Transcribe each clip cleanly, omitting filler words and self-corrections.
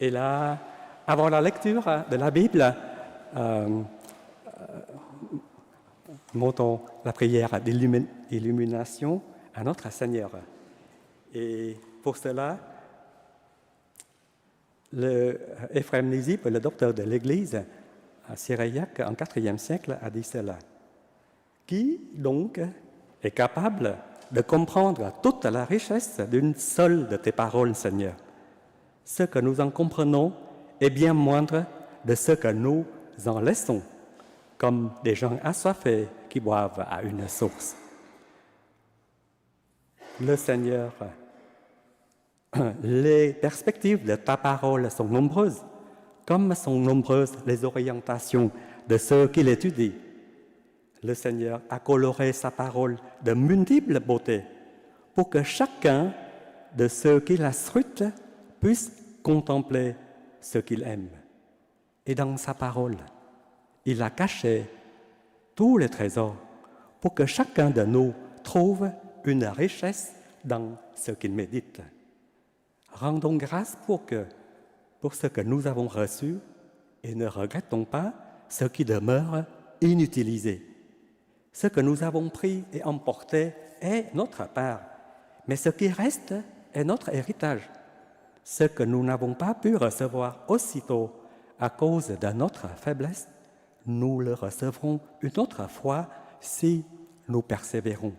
Et là, avant la lecture de la Bible, montons la prière d'illumination à notre Seigneur. Et pour cela, Éphrem Nizipe, le docteur de l'Église à Syriaque en IVe siècle, a dit cela. Qui donc est capable de comprendre toute la richesse d'une seule de tes paroles, Seigneur? Ce que nous en comprenons est bien moindre de ce que nous en laissons, comme des gens assoiffés qui boivent à une source. Le Seigneur, les perspectives de ta parole sont nombreuses, comme sont nombreuses les orientations de ceux qui l'étudient. Le Seigneur a coloré sa parole de multiples beautés pour que chacun de ceux qui la scrutent puisse contempler ce qu'il aime. Et dans sa parole, il a caché tous les trésors pour que chacun de nous trouve une richesse dans ce qu'il médite. Rendons grâce pour ce que nous avons reçu et ne regrettons pas ce qui demeure inutilisé. Ce que nous avons pris et emporté est notre part, mais ce qui reste est notre héritage. Ce que nous n'avons pas pu recevoir aussitôt à cause de notre faiblesse, nous le recevrons une autre fois si nous persévérons.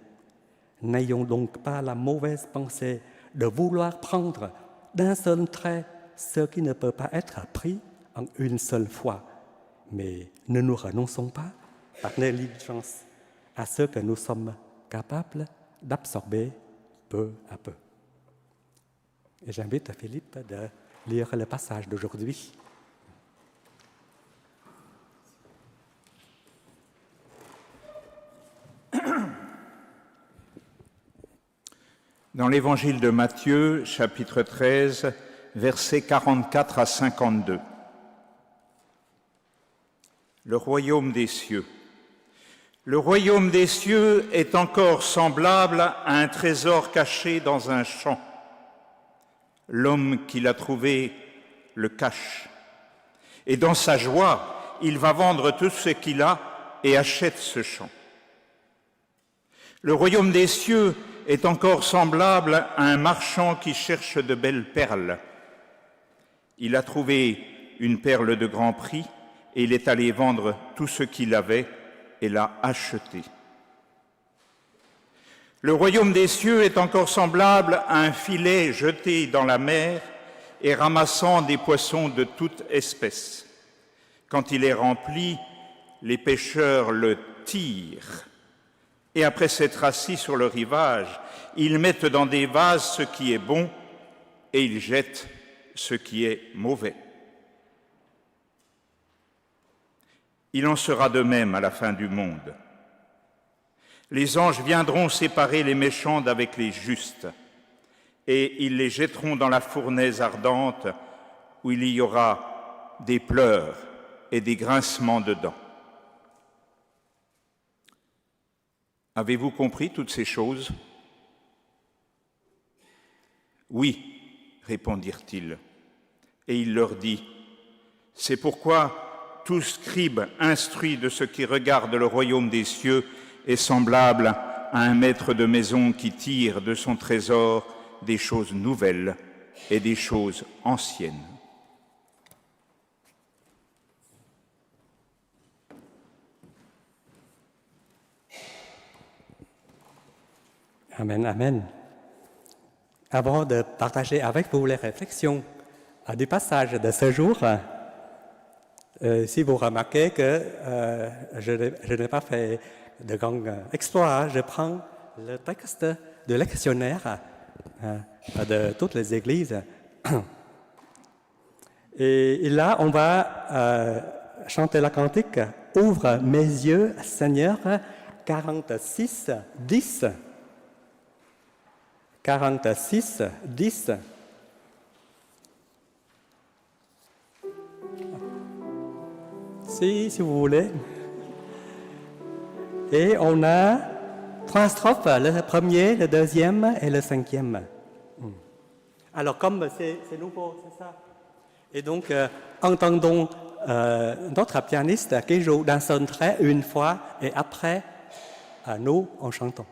N'ayons donc pas la mauvaise pensée de vouloir prendre d'un seul trait ce qui ne peut pas être pris en une seule fois, mais ne nous renonçons pas par négligence à ce que nous sommes capables d'absorber peu à peu. Et j'invite Philippe de lire le passage d'aujourd'hui. Dans l'évangile de Matthieu, chapitre 13, versets 44 à 52. Le royaume des cieux. Le royaume des cieux est encore semblable à un trésor caché dans un champ. L'homme qui l'a trouvé le cache. Et dans sa joie, il va vendre tout ce qu'il a et achète ce champ. Le royaume des cieux est encore semblable à un marchand qui cherche de belles perles. Il a trouvé une perle de grand prix et il est allé vendre tout ce qu'il avait et l'a achetée. Le royaume des cieux est encore semblable à un filet jeté dans la mer et ramassant des poissons de toute espèce. Quand il est rempli, les pêcheurs le tirent. Et après s'être assis sur le rivage, ils mettent dans des vases ce qui est bon et ils jettent ce qui est mauvais. Il en sera de même à la fin du monde. Les anges viendront séparer les méchants d'avec les justes, et ils les jetteront dans la fournaise ardente, où il y aura des pleurs et des grincements de dents. Avez-vous compris toutes ces choses? Oui, répondirent-ils. Et il leur dit, c'est pourquoi tout scribe instruit de ce qui regarde le royaume des cieux est semblable à un maître de maison qui tire de son trésor des choses nouvelles et des choses anciennes. Amen, amen. Avant de partager avec vous les réflexions du passage de ce jour, si vous remarquez que je n'ai pas fait de grand exploit, je prends le texte de lectionnaire de toutes les églises. Et là, on va chanter la cantique « Ouvre mes yeux, Seigneur », 46, 10. 46, 10. Si vous voulez. Et on a 3 strophes, le premier, le deuxième et le 5e. Alors, comme c'est nouveau, c'est ça. Et donc, entendons notre pianiste qui joue dans son trait une fois et après, nous en chantons.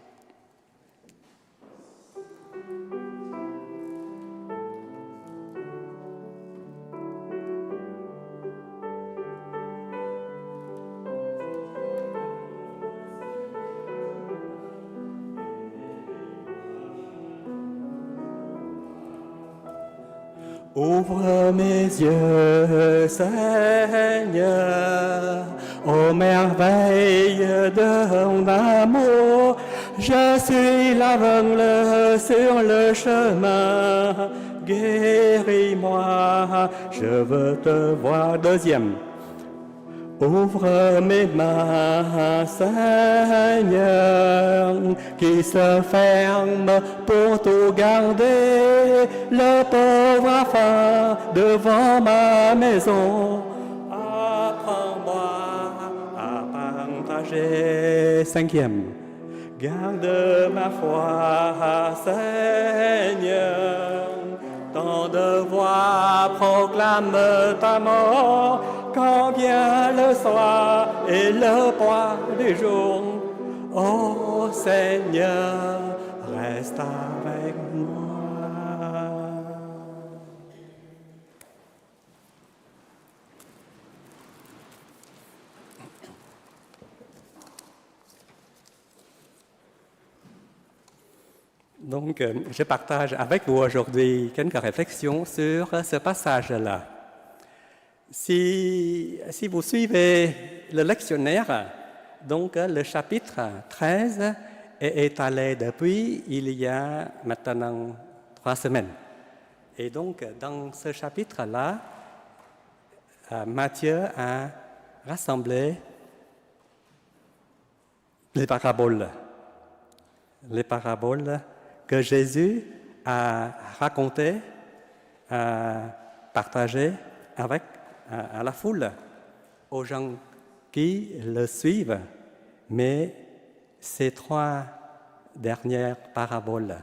Ouvre mes yeux, Seigneur, ô merveille de ton amour. Je suis l'aveugle sur le chemin, guéris-moi, je veux te voir. Deuxième. Ouvre mes mains, Seigneur, qui se ferment pour tout garder. Le pauvre a faim devant ma maison. Apprends-moi à partager. Cinquième. Garde ma foi, Seigneur. Tant de voix proclament ta mort. Quand vient le soir et le poids du jour, ô Seigneur, reste avec moi. Donc, je partage avec vous aujourd'hui quelques réflexions sur ce passage-là. Si vous suivez le lectionnaire, donc le chapitre 13 est étalé depuis il y a maintenant 3 semaines. Et donc, dans ce chapitre-là, Matthieu a rassemblé les paraboles que Jésus a racontées, partagées avec à la foule, aux gens qui le suivent. Mais ces 3 dernières paraboles,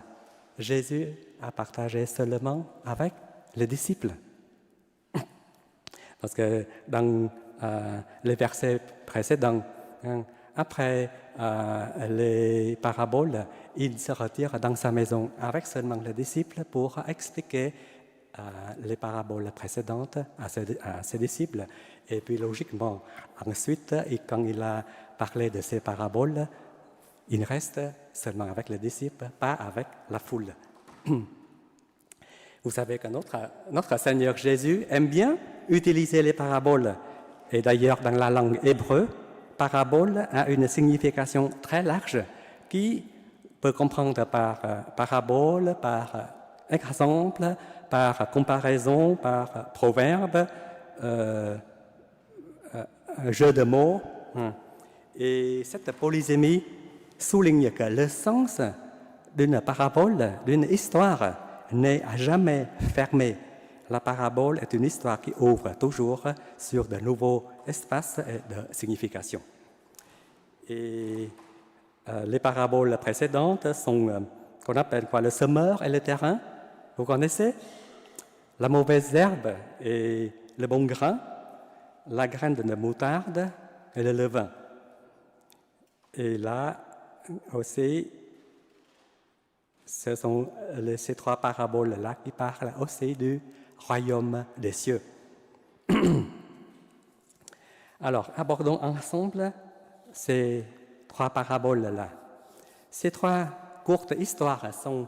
Jésus a partagé seulement avec les disciples. Parce que dans les versets précédents, après les paraboles, il se retire dans sa maison avec seulement les disciples pour expliquer les paraboles précédentes à ses disciples. Et puis logiquement, ensuite, quand il a parlé de ces paraboles, il reste seulement avec les disciples, pas avec la foule. Vous savez que notre Seigneur Jésus aime bien utiliser les paraboles. Et d'ailleurs, dans la langue hébreu, parabole a une signification très large qui peut comprendre par parabole, par exemple, par comparaison, par proverbe, jeu de mots. Et cette polysémie souligne que le sens d'une parabole, d'une histoire, n'est jamais fermé. La parabole est une histoire qui ouvre toujours sur de nouveaux espaces de signification. Et les paraboles précédentes sont qu'on appelle quoi, le semeur et le terrain. Vous connaissez? La mauvaise herbe et le bon grain, la graine de moutarde et le levain. Et là aussi, ce sont ces 3 paraboles-là qui parlent aussi du royaume des cieux. Alors, abordons ensemble ces 3 paraboles-là. Ces 3 courtes histoires sont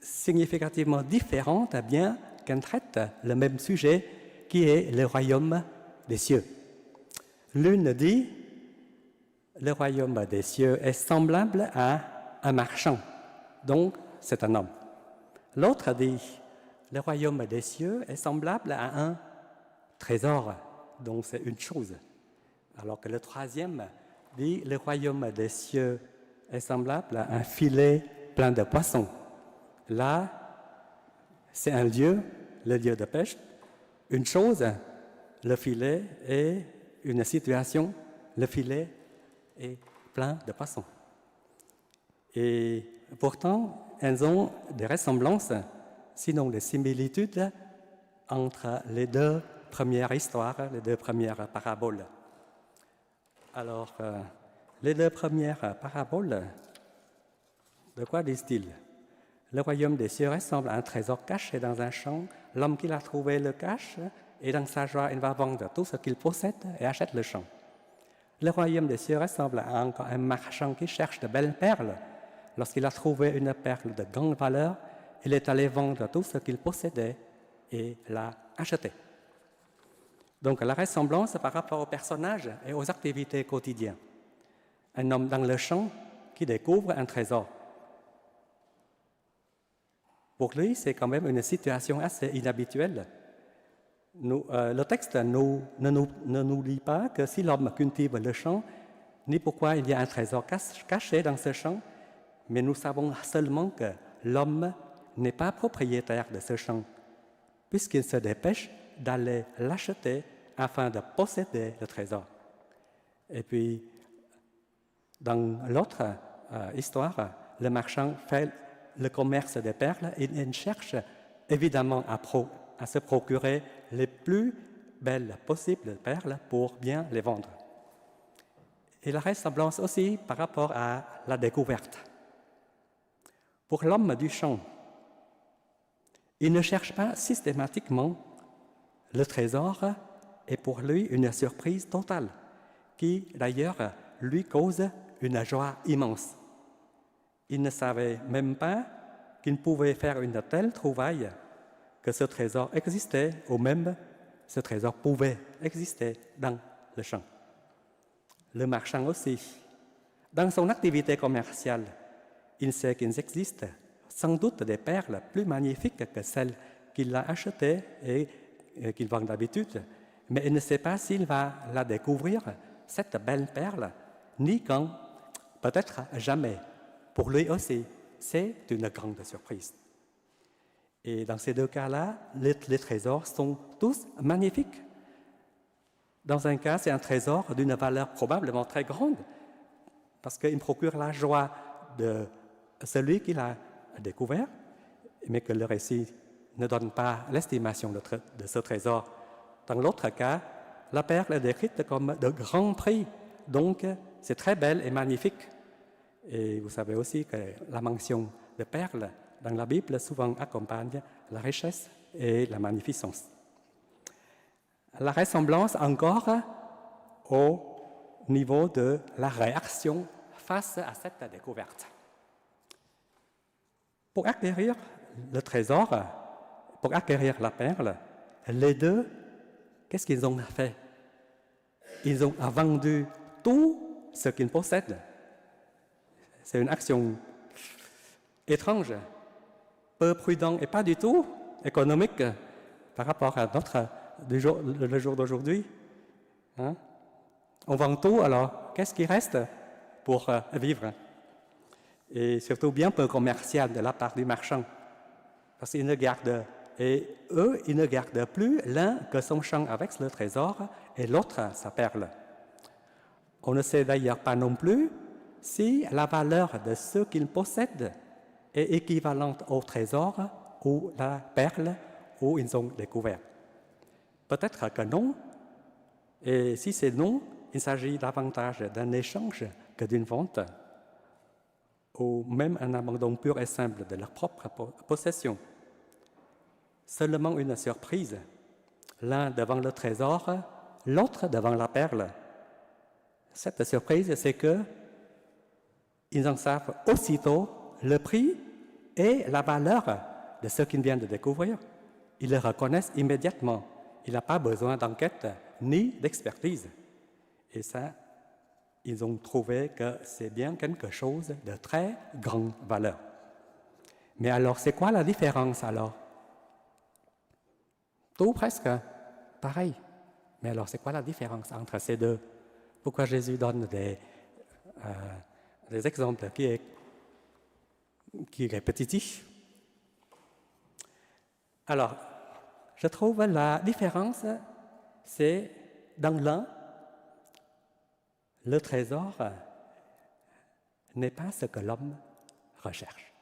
significativement différentes, bien qu'elles traitent le même sujet qui est le royaume des cieux. L'une dit, le royaume des cieux est semblable à un marchand, donc c'est un homme. L'autre dit, le royaume des cieux est semblable à un trésor, donc c'est une chose. Alors que le troisième dit, le royaume des cieux est semblable à un filet plein de poissons. Là, c'est un lieu, le lieu de pêche, une chose, le filet, et une situation, le filet est plein de poissons. Et pourtant, elles ont des ressemblances, sinon des similitudes entre les deux premières histoires, les deux premières paraboles. Alors, les deux premières paraboles, de quoi disent-ils? Le royaume des cieux ressemble à un trésor caché dans un champ. L'homme qui l'a trouvé le cache, et dans sa joie, il va vendre tout ce qu'il possède et achète le champ. Le royaume des cieux ressemble à un marchand qui cherche de belles perles. Lorsqu'il a trouvé une perle de grande valeur, il est allé vendre tout ce qu'il possédait et l'a acheté. Donc la ressemblance par rapport aux personnages et aux activités quotidiennes. Un homme dans le champ qui découvre un trésor. Pour lui, c'est quand même une situation assez inhabituelle. Le texte ne nous dit pas que si l'homme cultive le champ, ni pourquoi il y a un trésor caché dans ce champ, mais nous savons seulement que l'homme n'est pas propriétaire de ce champ, puisqu'il se dépêche d'aller l'acheter afin de posséder le trésor. Et puis, dans l'autre histoire, le marchand fait le commerce des perles et il cherche évidemment à se procurer les plus belles possibles perles pour bien les vendre. Et la ressemblance aussi par rapport à la découverte. Pour l'homme du champ, il ne cherche pas systématiquement le trésor est pour lui une surprise totale, qui d'ailleurs lui cause une joie immense. Il ne savait même pas qu'il pouvait faire une telle trouvaille, que ce trésor existait, ou même ce trésor pouvait exister dans le champ. Le marchand aussi, dans son activité commerciale, il sait qu'il existe sans doute des perles plus magnifiques que celles qu'il a achetées et qu'il vend d'habitude, mais il ne sait pas s'il va la découvrir, cette belle perle, ni quand, peut-être jamais. Pour lui aussi, c'est une grande surprise. Et dans ces deux cas-là, les trésors sont tous magnifiques. Dans un cas, c'est un trésor d'une valeur probablement très grande, parce qu'il procure la joie de celui qui l'a découvert, mais que le récit ne donne pas l'estimation de ce trésor. Dans l'autre cas, la perle est décrite comme de grand prix, donc c'est très belle et magnifique. Et vous savez aussi que la mention de perles dans la Bible souvent accompagne la richesse et la magnificence. La ressemblance encore au niveau de la réaction face à cette découverte. Pour acquérir le trésor, pour acquérir la perle, les deux, qu'est-ce qu'ils ont fait? Ils ont vendu tout ce qu'ils possèdent. C'est une action étrange, peu prudente et pas du tout économique par rapport à le jour d'aujourd'hui. Hein? On vend tout, alors qu'est-ce qui reste pour vivre? Et surtout bien peu commercial de la part du marchand. Parce qu'ils ne gardent, et eux, ils ne gardent plus l'un que son champ avec le trésor et l'autre sa perle. On ne sait d'ailleurs pas non plus si la valeur de ce qu'ils possèdent est équivalente au trésor ou la perle où ils ont découvert. Peut-être que non, et si c'est non, il s'agit davantage d'un échange que d'une vente, ou même un abandon pur et simple de leur propre possession. Seulement une surprise, l'un devant le trésor, l'autre devant la perle. Cette surprise, c'est que ils en savent aussitôt le prix et la valeur de ce qu'ils viennent de découvrir. Ils le reconnaissent immédiatement. Il n'a pas besoin d'enquête ni d'expertise. Et ça, ils ont trouvé que c'est bien quelque chose de très grande valeur. Mais alors, c'est quoi la différence alors? Tout presque pareil. Mais alors, c'est quoi la différence entre ces deux? Pourquoi Jésus donne des exemples qui est répétitif? Alors, je trouve la différence, c'est dans l'un, le trésor n'est pas ce que l'homme recherche.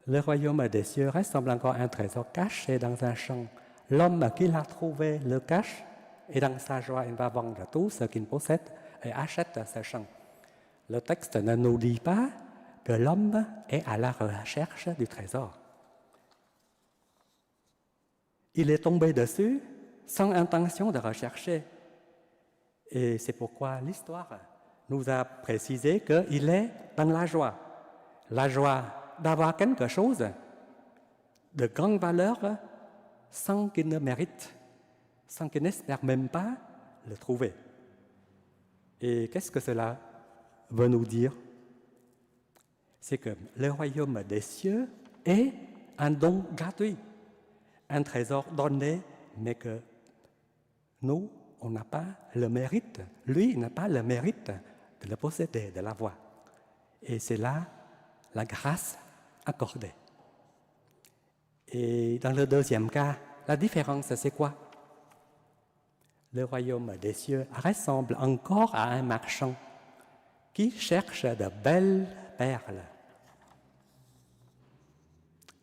Le royaume des cieux ressemble encore à un trésor caché dans un champ. L'homme qui l'a trouvé le cache et dans sa joie, il va vendre tout ce qu'il possède et achète ce champ. Le texte ne nous dit pas que l'homme est à la recherche du trésor. Il est tombé dessus sans intention de rechercher. Et c'est pourquoi l'histoire nous a précisé qu'il est dans la joie d'avoir quelque chose de grande valeur sans qu'il ne mérite, sans qu'il n'espère même pas le trouver. Et qu'est-ce que cela veut nous dire? C'est que le royaume des cieux est un don gratuit, un trésor donné, mais que nous, on n'a pas le mérite. Lui, il n'a pas le mérite de le posséder, de l'avoir. Et c'est là la grâce accordée. Et dans le deuxième cas, la différence, c'est quoi? Le royaume des cieux ressemble encore à un marchand qui cherche de belles perles.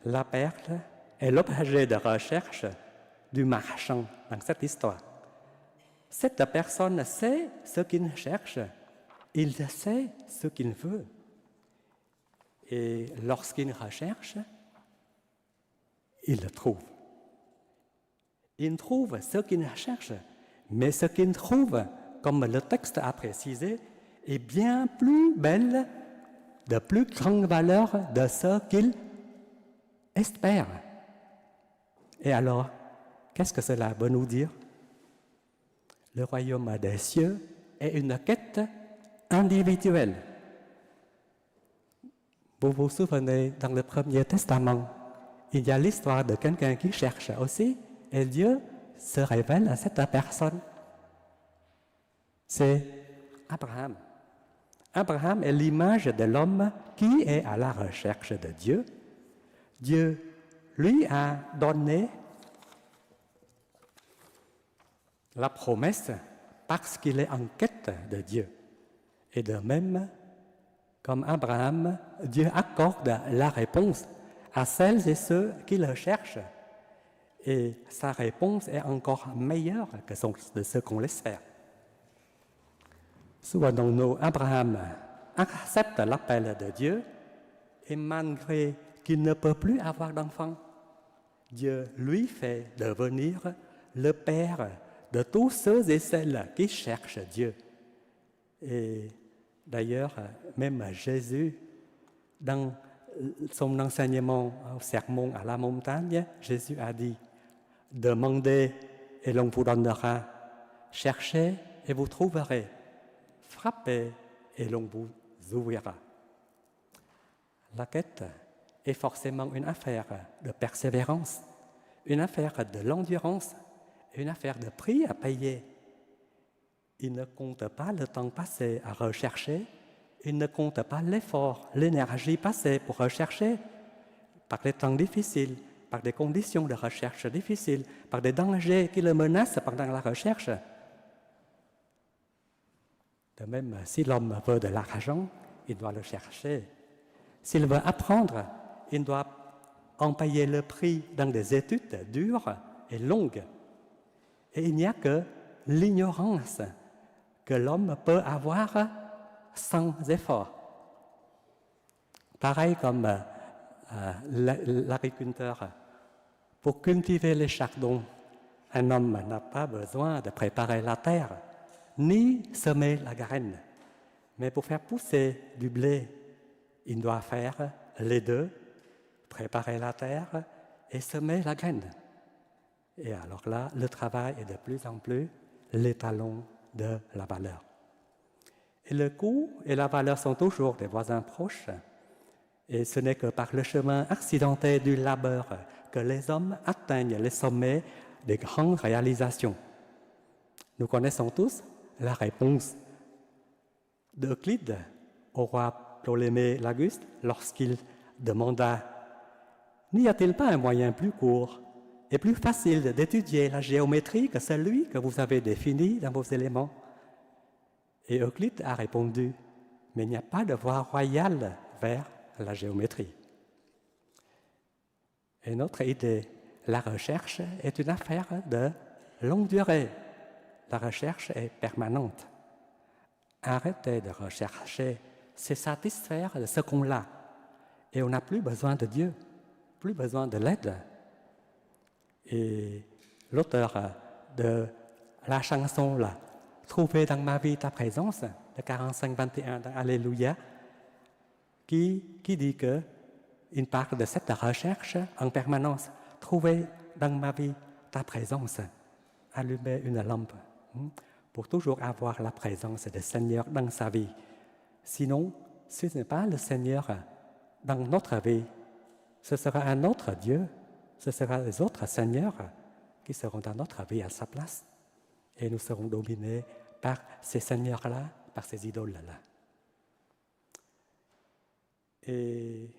La perle est l'objet de recherche du marchand dans cette histoire. Cette personne sait ce qu'il cherche, il sait ce qu'il veut. Et lorsqu'il recherche, il le trouve. Il trouve ce qu'il cherche, mais ce qu'il trouve, comme le texte a précisé, est bien plus belle, de plus grande valeur de ce qu'il espère. Et alors, qu'est-ce que cela veut nous dire? Le royaume des cieux est une quête individuelle. Vous vous souvenez, dans le Premier Testament, il y a l'histoire de quelqu'un qui cherche aussi, et Dieu se révèle à cette personne. C'est Abraham. Abraham est l'image de l'homme qui est à la recherche de Dieu. Dieu lui a donné la promesse parce qu'il est en quête de Dieu. Et de même, comme Abraham, Dieu accorde la réponse à celles et ceux qui le cherchent. Et sa réponse est encore meilleure que de ce qu'on l'espère. Souvenons-nous, Abraham accepte l'appel de Dieu et malgré qu'il ne peut plus avoir d'enfant, Dieu lui fait devenir le père de tous ceux et celles qui cherchent Dieu. Et d'ailleurs, même Jésus, dans son enseignement au sermon à la montagne, Jésus a dit « Demandez et l'on vous donnera, cherchez et vous trouverez, frappez et l'on vous ouvrira. » La quête est forcément une affaire de persévérance, une affaire de l'endurance, une affaire de prix à payer. Il ne compte pas le temps passé à rechercher, il ne compte pas l'effort, l'énergie passée pour rechercher, par les temps difficiles, par des conditions de recherche difficiles, par des dangers qui le menacent pendant la recherche. De même, si l'homme veut de l'argent, il doit le chercher. S'il veut apprendre, il doit en payer le prix dans des études dures et longues. Et il n'y a que l'ignorance que l'homme peut avoir sans effort. Pareil comme l'agriculteur. Pour cultiver les chardons, un homme n'a pas besoin de préparer la terre, ni semer la graine. Mais pour faire pousser du blé, il doit faire les deux, préparer la terre et semer la graine. Et alors là, le travail est de plus en plus l'étalon de la valeur. Et le coût et la valeur sont toujours des voisins proches. Et ce n'est que par le chemin accidenté du labeur que les hommes atteignent les sommets des grandes réalisations. Nous connaissons tous la réponse d'Euclide au roi Ptolémée l'Auguste lorsqu'il demanda « N'y a-t-il pas un moyen plus court et plus facile d'étudier la géométrie que celui que vous avez défini dans vos éléments ?» Et Euclide a répondu « Mais il n'y a pas de voie royale vers la géométrie. » Et notre idée, la recherche est une affaire de longue durée. La recherche est permanente. Arrêter de rechercher, c'est satisfaire de ce qu'on a. Et on n'a plus besoin de Dieu, plus besoin de l'aide. Et l'auteur de la chanson là, Trouver dans ma vie ta présence, de 45-21 dans Alléluia, qui dit qu'il parle de cette recherche en permanence. Trouver dans ma vie ta présence, allumer une lampe, pour toujours avoir la présence du Seigneur dans sa vie. Sinon, ce n'est pas le Seigneur dans notre vie, ce sera un autre Dieu, ce sera les autres seigneurs qui seront dans notre vie à sa place. Et nous serons dominés par ces seigneurs-là, par ces idoles-là. Et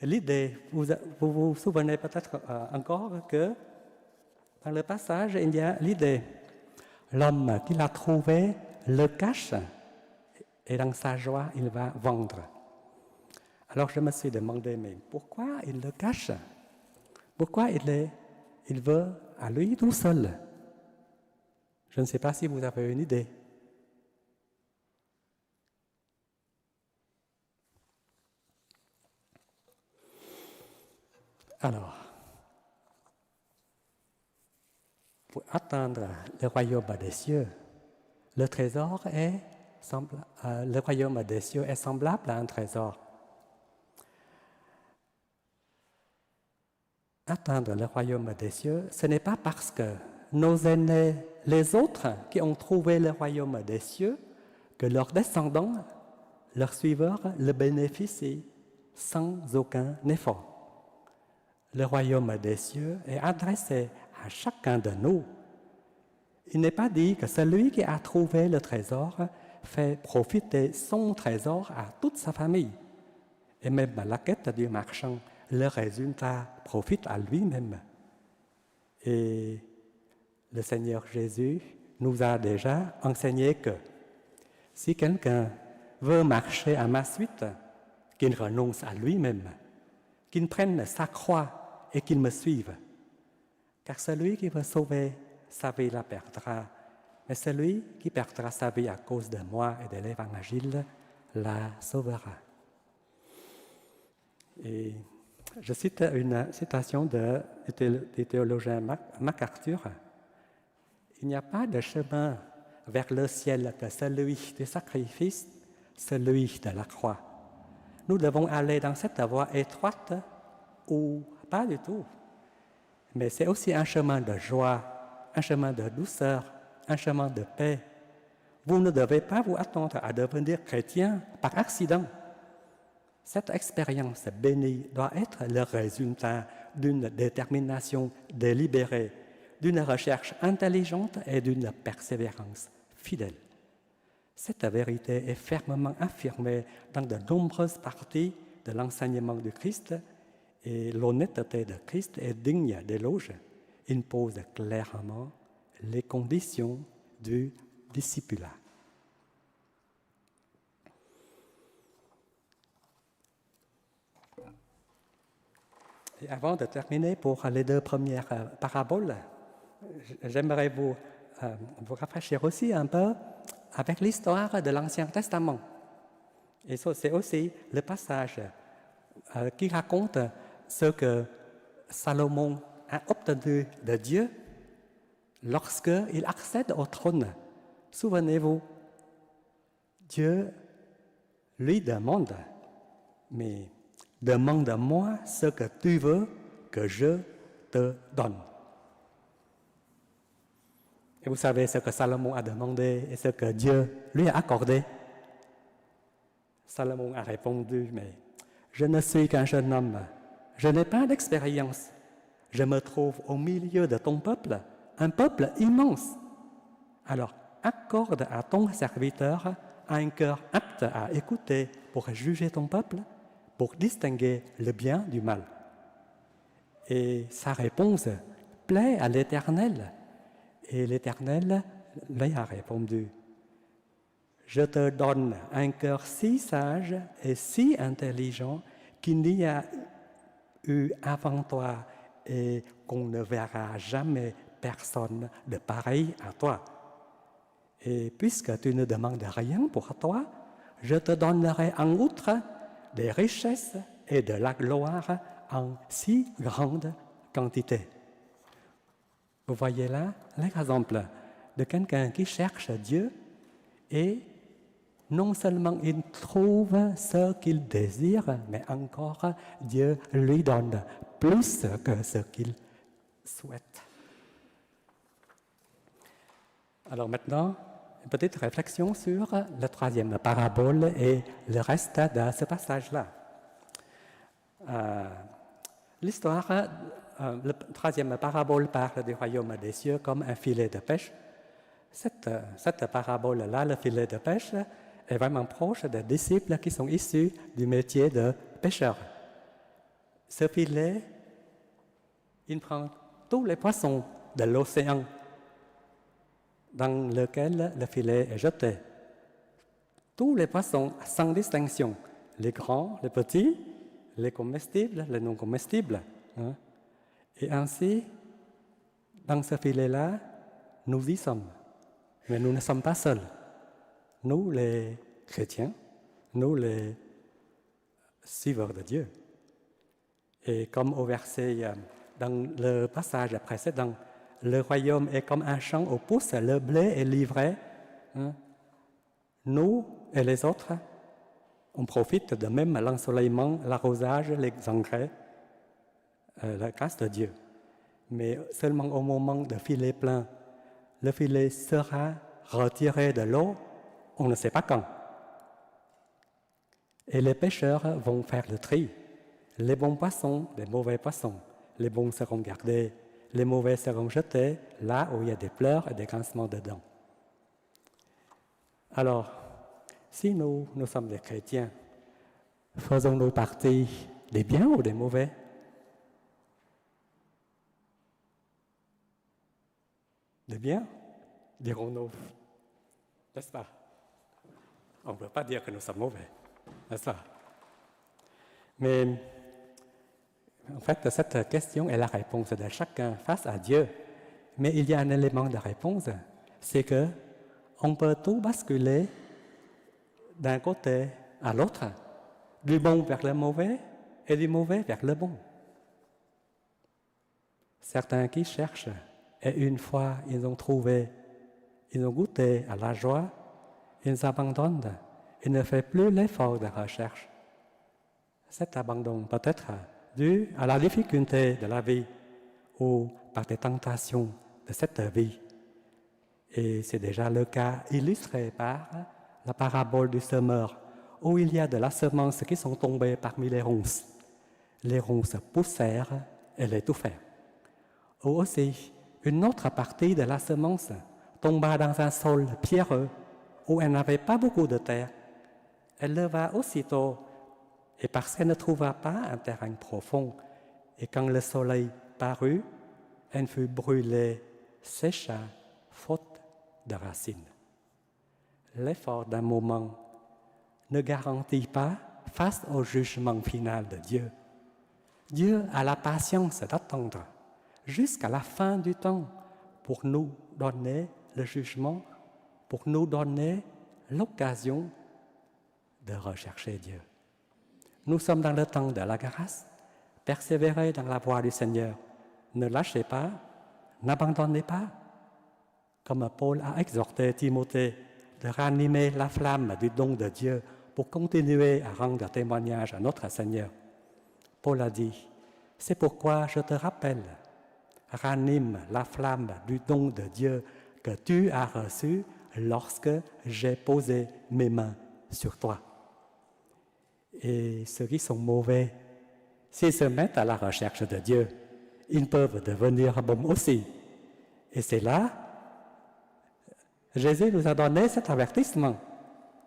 l'idée, vous vous souvenez peut-être encore que dans le passage, il y a l'idée. L'homme qu'il a trouvé le cache et dans sa joie, il va vendre. Alors je me suis demandé, mais pourquoi il le cache? Pourquoi il veut à lui tout seul? Je ne sais pas si vous avez une idée. Alors, pour atteindre le royaume des cieux, le royaume des cieux est semblable à un trésor. Atteindre le royaume des cieux, ce n'est pas parce que nos aînés, les autres qui ont trouvé le royaume des cieux, que leurs descendants, leurs suiveurs, le bénéficient sans aucun effort. Le royaume des cieux est adressé à chacun de nous. Il n'est pas dit que celui qui a trouvé le trésor fait profiter son trésor à toute sa famille. Et même à la quête du marchand, le résultat profite à lui-même. Et le Seigneur Jésus nous a déjà enseigné que si quelqu'un veut marcher à ma suite, qu'il renonce à lui-même, qu'il prenne sa croix et qu'il me suive. Car celui qui veut sauver sa vie la perdra, mais celui qui perdra sa vie à cause de moi et de l'Évangile la sauvera. Et je cite une citation du théologien MacArthur. Il n'y a pas de chemin vers le ciel que celui du sacrifice, celui de la croix. Nous devons aller dans cette voie étroite ou pas du tout. Mais c'est aussi un chemin de joie, un chemin de douceur, un chemin de paix. Vous ne devez pas vous attendre à devenir chrétien par accident. Cette expérience bénie doit être le résultat d'une détermination délibérée, d'une recherche intelligente et d'une persévérance fidèle. Cette vérité est fermement affirmée dans de nombreuses parties de l'enseignement du Christ et l'honnêteté de Christ est digne d'éloge. Il pose clairement les conditions du discipulat. Et avant de terminer pour les deux premières paraboles, j'aimerais vous rafraîchir aussi un peu avec l'histoire de l'Ancien Testament. Et ça, c'est aussi le passage qui raconte ce que Salomon a obtenu de Dieu lorsqu'il accède au trône. Souvenez-vous, Dieu lui demande, mais demande-moi ce que tu veux que je te donne. Et vous savez ce que Salomon a demandé et ce que Dieu lui a accordé. Salomon a répondu, mais je ne suis qu'un jeune homme, je n'ai pas d'expérience. Je me trouve au milieu de ton peuple, un peuple immense. Alors, accorde à ton serviteur un cœur apte à écouter pour juger ton peuple, pour distinguer le bien du mal. Et sa réponse plaît à l'Éternel. Et l'Éternel lui a répondu, « Je te donne un cœur si sage et si intelligent qu'il n'y a eu avant toi et qu'on ne verra jamais personne de pareil à toi. Et puisque tu ne demandes rien pour toi, je te donnerai en outre des richesses et de la gloire en si grande quantité. Vous voyez là l'exemple de quelqu'un qui cherche Dieu et non seulement il trouve ce qu'il désire, mais encore Dieu lui donne plus que ce qu'il souhaite. Alors maintenant, une petite réflexion sur la troisième parabole et le reste de ce passage-là. L'histoire, la troisième parabole parle du royaume des cieux comme un filet de pêche. Cette parabole-là, le filet de pêche, est vraiment proche des disciples qui sont issus du métier de pêcheur. Ce filet, il prend tous les poissons de l'océan dans lequel le filet est jeté. Tous les poissons, sans distinction, les grands, les petits, les comestibles, les non comestibles. Hein. Et ainsi, dans ce filet-là, nous y sommes. Mais nous ne sommes pas seuls. Nous, les chrétiens, nous, les suiveurs de Dieu. Et comme au verset, dans le passage précédent, le royaume est comme un champ au pouce, le blé est livré. Hein. Nous et les autres, on profite de même l'ensoleillement, l'arrosage, les engrais, la grâce de Dieu. Mais seulement au moment de filet plein, le filet sera retiré de l'eau, on ne sait pas quand. Et les pêcheurs vont faire le tri. Les bons poissons, les mauvais poissons. Les bons seront gardés, les mauvais seront jetés là où il y a des pleurs et des grincements de dents. Alors, si nous sommes des chrétiens, faisons-nous partie des biens ou des mauvais? Des biens, dirons-nous, n'est-ce pas? On ne peut pas dire que nous sommes mauvais, n'est-ce pas? Mais en fait, cette question est la réponse de chacun face à Dieu. Mais il y a un élément de réponse, c'est que on peut tout basculer d'un côté à l'autre, du bon vers le mauvais et du mauvais vers le bon. Certains qui cherchent, et une fois ils ont trouvé, ils ont goûté à la joie, ils abandonnent, ils ne font plus l'effort de recherche. Cet abandon peut être dû à la difficulté de la vie ou par des tentations de cette vie. Et c'est déjà le cas illustré par la parabole du semeur, où il y a de la semence qui sont tombées parmi les ronces. Les ronces poussèrent et l'étouffèrent. Ou aussi, une autre partie de la semence tomba dans un sol pierreux, où elle n'avait pas beaucoup de terre. Elle leva aussitôt, et parce qu'elle ne trouva pas un terrain profond, et quand le soleil parut, elle fut brûlée, sécha, faute de racines. L'effort d'un moment ne garantit pas face au jugement final de Dieu. Dieu a la patience d'attendre jusqu'à la fin du temps pour nous donner le jugement, pour nous donner l'occasion de rechercher Dieu. Nous sommes dans le temps de la grâce. Persévérez dans la voie du Seigneur. Ne lâchez pas, n'abandonnez pas. Comme Paul a exhorté Timothée de ranimer la flamme du don de Dieu pour continuer à rendre témoignage à notre Seigneur. Paul a dit, « C'est pourquoi je te rappelle, ranime la flamme du don de Dieu que tu as reçu lorsque j'ai posé mes mains sur toi. » Et ceux qui sont mauvais, s'ils se mettent à la recherche de Dieu, ils peuvent devenir bons aussi. Et c'est là, Jésus nous a donné cet avertissement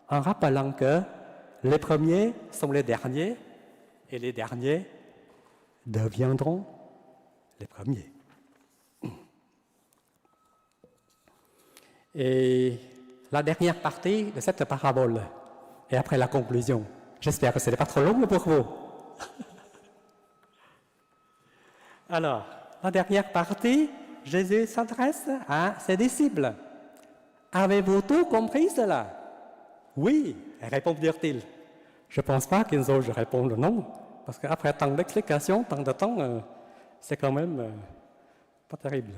en rappelant que les premiers sont les derniers et les derniers deviendront les premiers. Et la dernière partie de cette parabole, et après la conclusion, j'espère que ce n'est pas trop long pour vous. Alors, la dernière partie, Jésus s'adresse à ses disciples. Avez-vous tout compris cela? Oui, répondirent-ils. Je ne pense pas qu'ils osent répondre non, parce qu'après tant d'explications, tant de temps, c'est quand même pas terrible.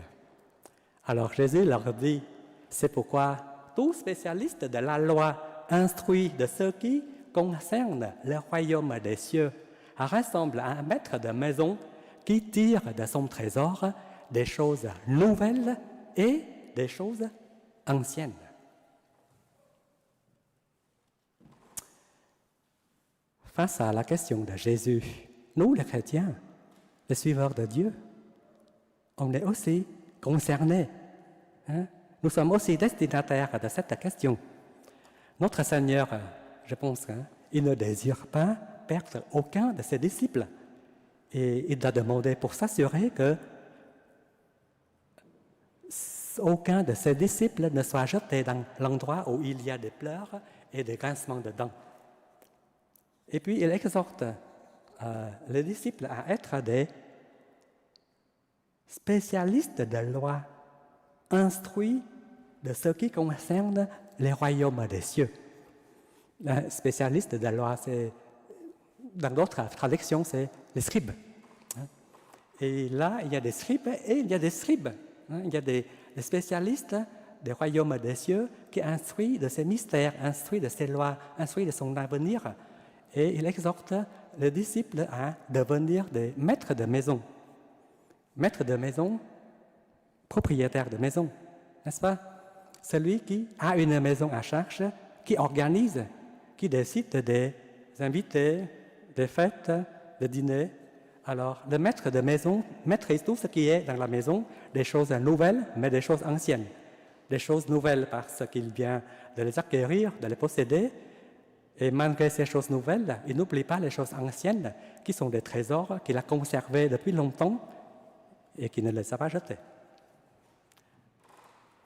Alors Jésus leur dit, c'est pourquoi tout spécialiste de la loi instruit de ce qui concerne le royaume des cieux ressemble à un maître de maison qui tire de son trésor des choses nouvelles et des choses anciennes. Face à la question de Jésus, nous les chrétiens, les suiveurs de Dieu, on est aussi concernés. Nous sommes aussi destinataires de cette question. Notre Seigneur, je pense, il ne désire pas perdre aucun de ses disciples. Et il a demandé pour s'assurer que aucun de ses disciples ne soit jeté dans l'endroit où il y a des pleurs et des grincements de dents. Et puis il exhorte les disciples à être des spécialistes de loi, instruits de ce qui concerne les royaumes des cieux. Un spécialiste de loi, c'est, dans d'autres traductions, c'est les scribes. Et là, il y a des scribes et il y a des scribes. Il y a des spécialistes des royaumes des cieux qui instruisent de ces mystères, instruisent de ces lois, instruisent de son avenir. Et il exhorte les disciples à devenir des maîtres de maison. Maîtres de maison, propriétaires de maison, n'est-ce pas? Celui qui a une maison à charge, qui organise, qui décide des invités, des fêtes, des dîners. Alors, le maître de maison maîtrise tout ce qui est dans la maison, des choses nouvelles, mais des choses anciennes. Des choses nouvelles parce qu'il vient de les acquérir, de les posséder. Et malgré ces choses nouvelles, il n'oublie pas les choses anciennes, qui sont des trésors qu'il a conservés depuis longtemps et qui ne les a pas jetés.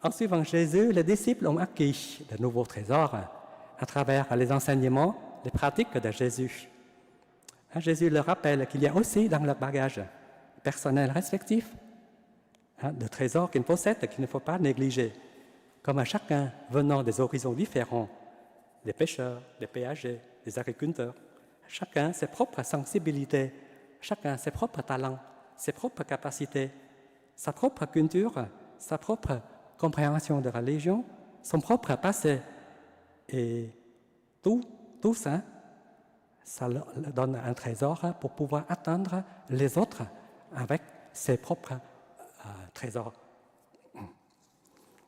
En suivant Jésus, les disciples ont acquis de nouveaux trésors à travers les enseignements, les pratiques de Jésus. Jésus leur rappelle qu'il y a aussi dans leur bagage personnel respectif de trésors qu'ils possèdent et qu'il ne faut pas négliger. Comme à chacun venant des horizons différents, des pêcheurs, des péagers, des agriculteurs, chacun ses propres sensibilités, chacun ses propres talents, ses propres capacités, sa propre culture, sa propre compréhension de religion, son propre passé. Et tout ça, ça leur donne un trésor pour pouvoir atteindre les autres avec ses propres trésors.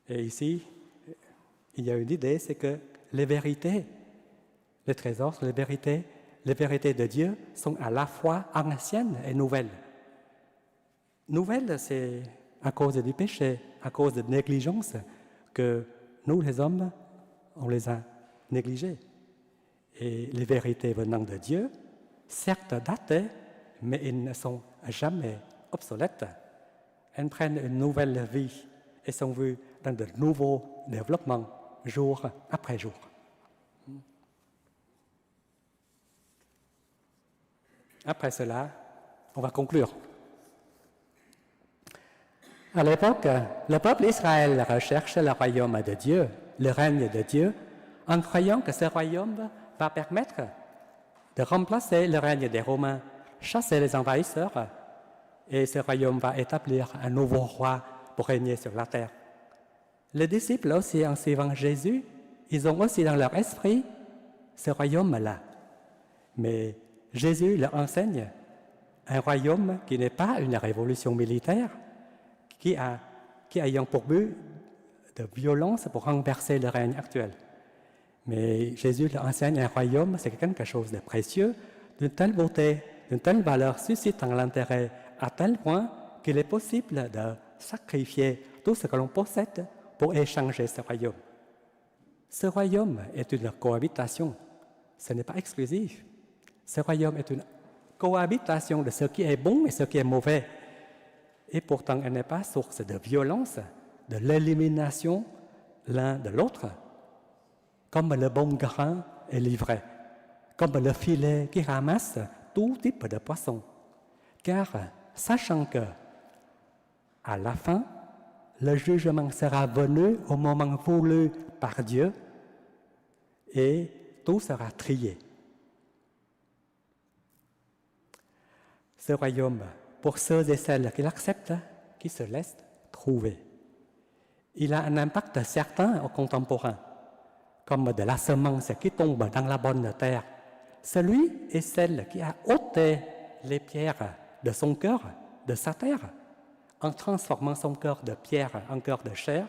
Et ici, il y a une idée, c'est que les vérités, les trésors, les vérités de Dieu sont à la fois anciennes et nouvelles. Nouvelles, c'est à cause du péché, à cause de négligence, que nous, les hommes, on les a négligées. Et les vérités venant de Dieu, certes datées, mais elles ne sont jamais obsolètes. Elles prennent une nouvelle vie et sont vues dans de nouveaux développements, jour après jour. Après cela, on va conclure. À l'époque, le peuple d'Israël recherche le royaume de Dieu, le règne de Dieu, en croyant que ce royaume va permettre de remplacer le règne des Romains, chasser les envahisseurs, et ce royaume va établir un nouveau roi pour régner sur la terre. Les disciples aussi, en suivant Jésus, ils ont aussi dans leur esprit ce royaume-là. Mais Jésus leur enseigne un royaume qui n'est pas une révolution militaire, qui ayant pour but de violence pour renverser le règne actuel. Mais Jésus leur enseigne un royaume, c'est quelque chose de précieux, d'une telle beauté, d'une telle valeur, suscitant l'intérêt à tel point qu'il est possible de sacrifier tout ce que l'on possède pour échanger ce royaume. Ce royaume est une cohabitation, ce n'est pas exclusif. Ce royaume est une cohabitation de ce qui est bon et ce qui est mauvais. Et pourtant, elle n'est pas source de violence, de l'élimination l'un de l'autre, comme le bon grain est livré, comme le filet qui ramasse tout type de poisson. Car sachant que, à la fin, le jugement sera venu au moment voulu par Dieu et tout sera trié. Ce royaume, pour ceux et celles qui l'acceptent, qui se laissent trouver, il a un impact certain aux contemporains, comme de la semence qui tombe dans la bonne terre. Celui et celle qui a ôté les pierres de son cœur, de sa terre, en transformant son cœur de pierre en cœur de chair,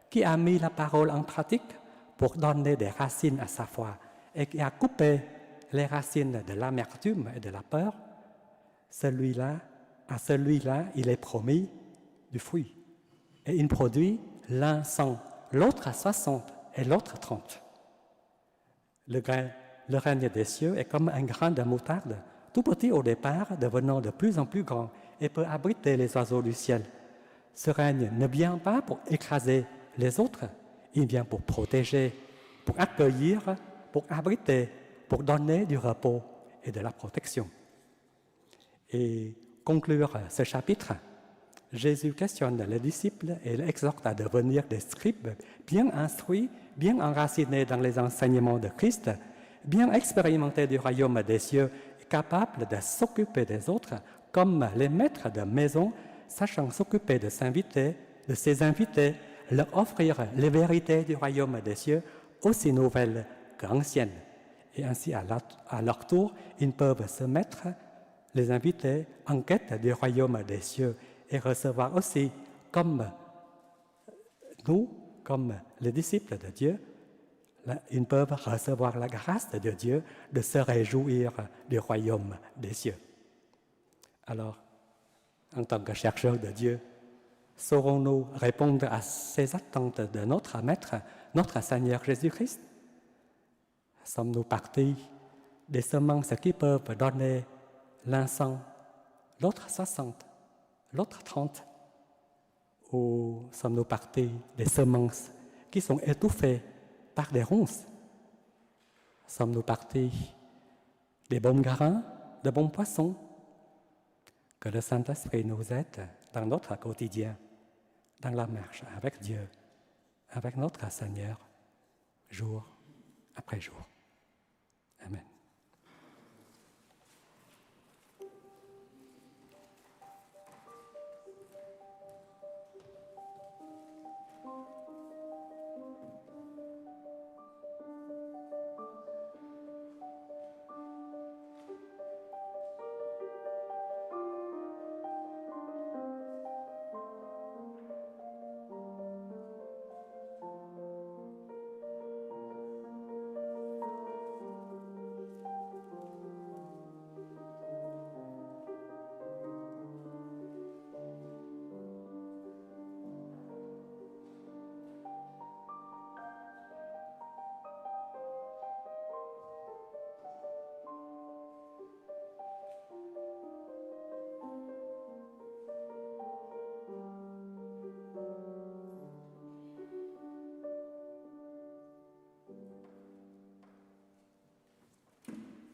qui a mis la parole en pratique pour donner des racines à sa foi et qui a coupé les racines de l'amertume et de la peur, à celui-là, il est promis du fruit. Et il produit l'un 100, l'autre à 60 et l'autre 30. Le règne des cieux est comme un grain de moutarde, tout petit au départ, devenant de plus en plus grand et peut abriter les oiseaux du ciel. Ce règne ne vient pas pour écraser les autres, il vient pour protéger, pour accueillir, pour abriter, pour donner du repos et de la protection. Et conclure ce chapitre, Jésus questionne les disciples et les exhorte à devenir des scribes bien instruits, bien enracinés dans les enseignements de Christ, bien expérimentés du royaume des cieux, capables de s'occuper des autres comme les maîtres de maison, sachant s'occuper de ses invités, leur offrir les vérités du royaume des cieux, aussi nouvelles qu'anciennes. Et ainsi, à leur tour, ils peuvent se mettre, les invités, en quête du royaume des cieux et recevoir aussi, comme nous, comme les disciples de Dieu, ils peuvent recevoir la grâce de Dieu de se réjouir du royaume des cieux. Alors, en tant que chercheurs de Dieu, saurons-nous répondre à ces attentes de notre Maître, notre Seigneur Jésus-Christ? Sommes-nous partis des semences qui peuvent donner l'un 100, l'autre 60, l'autre 30? Ou sommes-nous partis des semences qui sont étouffées par des ronces? Sommes-nous partis des bons grains, des bons poissons? Que le Saint-Esprit nous aide dans notre quotidien, dans la marche avec Dieu, avec notre Seigneur, jour après jour. Amen.